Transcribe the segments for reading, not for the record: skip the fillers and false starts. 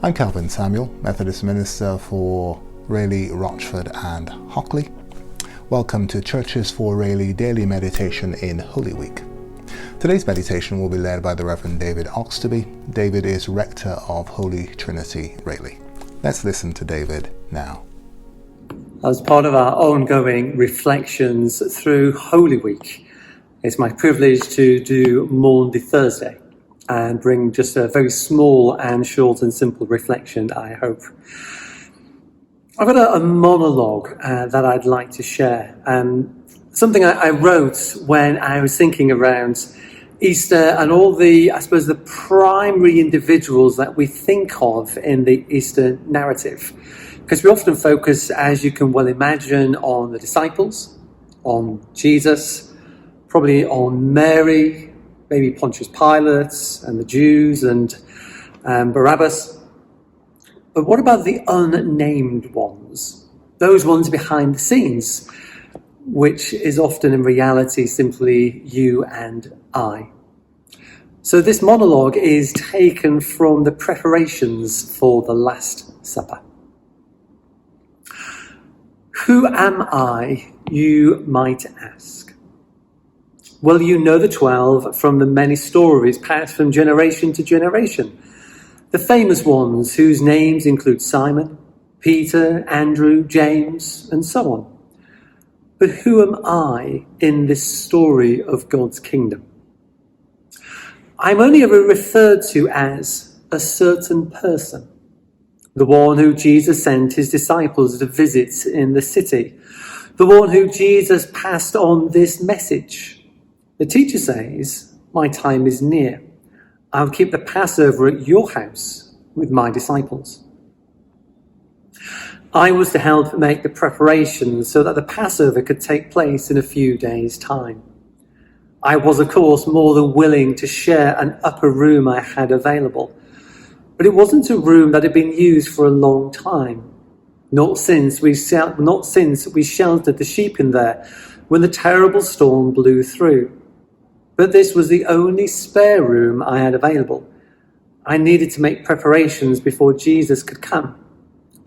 I'm Calvin Samuel, Methodist Minister for Rayleigh, Rochford and Hockley. Welcome to Churches for Rayleigh Daily Meditation in Holy Week. Today's meditation will be led by the Reverend David Oxtoby. David is Rector of Holy Trinity, Rayleigh. Let's listen to David now. As part of our ongoing reflections through Holy Week, it's my privilege to do Maundy Thursday and bring just a very small and short and simple reflection, I hope. I've got a monologue that I'd like to share. Something I wrote when I was thinking around Easter and all the primary individuals that we think of in the Easter narrative. Because we often focus, as you can well imagine, on the disciples, on Jesus, probably on Mary, maybe Pontius Pilate and the Jews and Barabbas. But what about the unnamed ones? Those ones behind the scenes, which is often in reality simply you and I. So this monologue is taken from the preparations for the Last Supper. Who am I, you might ask? Well, you know the 12 from the many stories passed from generation to generation. The famous ones whose names include Simon, Peter, Andrew, James, and so on. But who am I in this story of God's kingdom? I'm only ever referred to as a certain person, the one who Jesus sent his disciples to visit in the city, the one who Jesus passed on this message. The teacher says, "My time is near. I'll keep the Passover at your house with my disciples." I was to help make the preparations so that the Passover could take place in a few days' time. I was, of course, more than willing to share an upper room I had available, but it wasn't a room that had been used for a long time, not since we sheltered the sheep in there when the terrible storm blew through. But this was the only spare room I had available. I needed to make preparations before Jesus could come.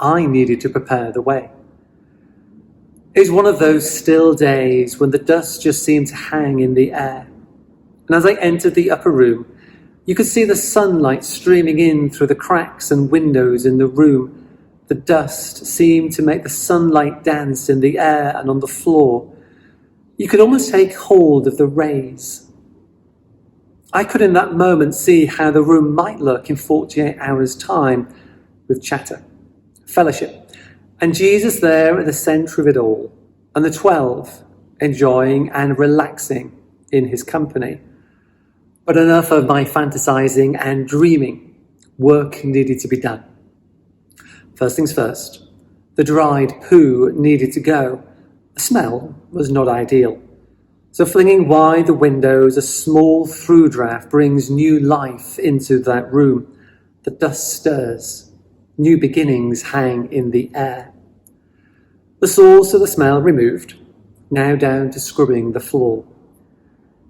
I needed to prepare the way. It was one of those still days when the dust just seemed to hang in the air. And as I entered the upper room, you could see the sunlight streaming in through the cracks and windows in the room. The dust seemed to make the sunlight dance in the air and on the floor. You could almost take hold of the rays. I could in that moment see how the room might look in 48 hours' time, with chatter, fellowship, and Jesus there at the centre of it all, and the 12 enjoying and relaxing in his company. But enough of my fantasising and dreaming. Work needed to be done. First things first, the dried poo needed to go. The smell was not ideal. So flinging wide the windows, a small through draft brings new life into that room. The dust stirs. New beginnings hang in the air. The source of the smell removed, now down to scrubbing the floor.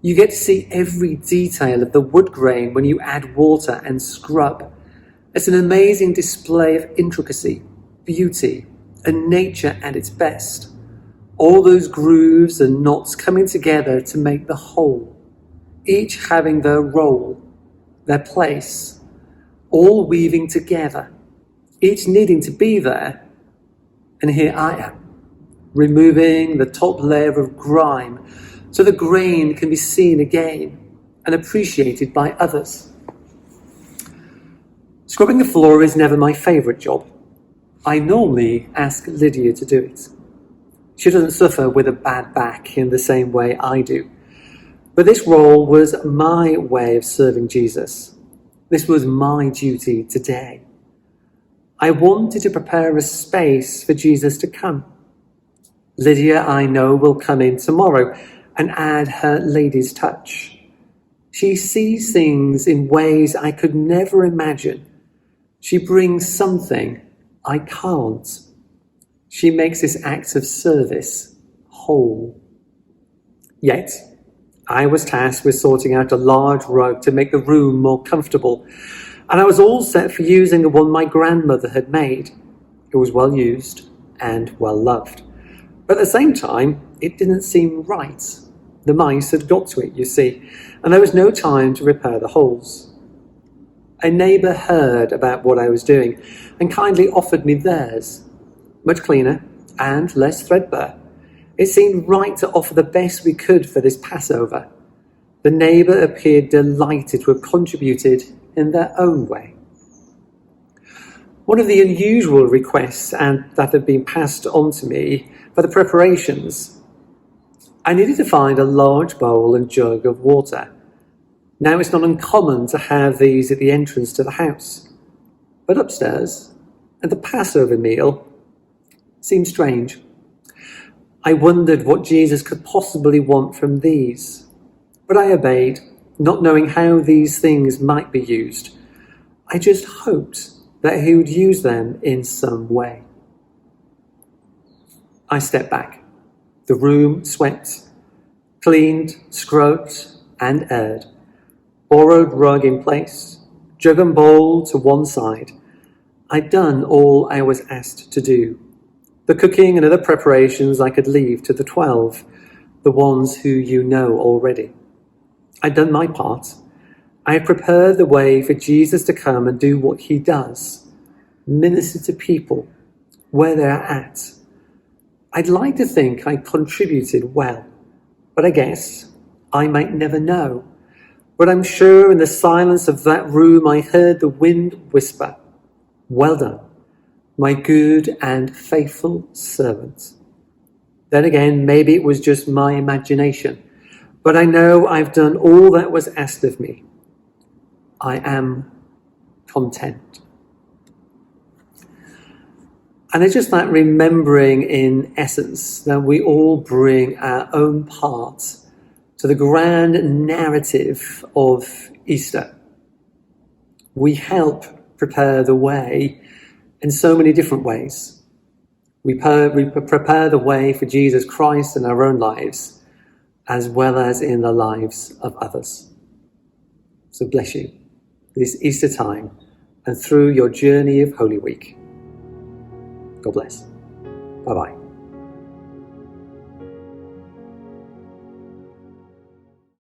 You get to see every detail of the wood grain when you add water and scrub. It's an amazing display of intricacy, beauty, and nature at its best. All those grooves and knots coming together to make the whole, each having their role, their place, all weaving together, each needing to be there. And here I am, removing the top layer of grime so the grain can be seen again and appreciated by others. Scrubbing the floor is never my favourite job. I normally ask Lydia to do it. She doesn't suffer with a bad back in the same way I do. But this role was my way of serving Jesus. This was my duty today. I wanted to prepare a space for Jesus to come. Lydia, I know, will come in tomorrow and add her lady's touch. She sees things in ways I could never imagine. She brings something I can't. She makes this act of service whole. Yet, I was tasked with sorting out a large rug to make the room more comfortable, and I was all set for using the one my grandmother had made. It was well used and well loved, but at the same time, it didn't seem right. The mice had got to it, you see, and there was no time to repair the holes. A neighbour heard about what I was doing and kindly offered me theirs, much cleaner and less threadbare. It seemed right to offer the best we could for this Passover. The neighbour appeared delighted to have contributed in their own way. One of the unusual requests that had been passed on to me for the preparations, I needed to find a large bowl and jug of water. Now, it's not uncommon to have these at the entrance to the house, but upstairs, at the Passover meal, seemed strange. I wondered what Jesus could possibly want from these, but I obeyed, not knowing how these things might be used. I just hoped that he would use them in some way. I stepped back. The room swept, cleaned, scrubbed, and aired. Borrowed rug in place, jug and bowl to one side. I'd done all I was asked to do. The cooking and other preparations I could leave to the 12, the ones who you know already. I'd done my part. I had prepared the way for Jesus to come and do what he does, minister to people where they're at. I'd like to think I contributed well, but I guess I might never know. But I'm sure in the silence of that room I heard the wind whisper, "Well done, my good and faithful servant." Then again, maybe it was just my imagination, but I know I've done all that was asked of me. I am content. And it's just that remembering in essence that we all bring our own part to the grand narrative of Easter. We help prepare the way in so many different ways. We prepare the way for Jesus Christ in our own lives, as well as in the lives of others. So bless you this Easter time and through your journey of Holy Week. God bless. Bye-bye.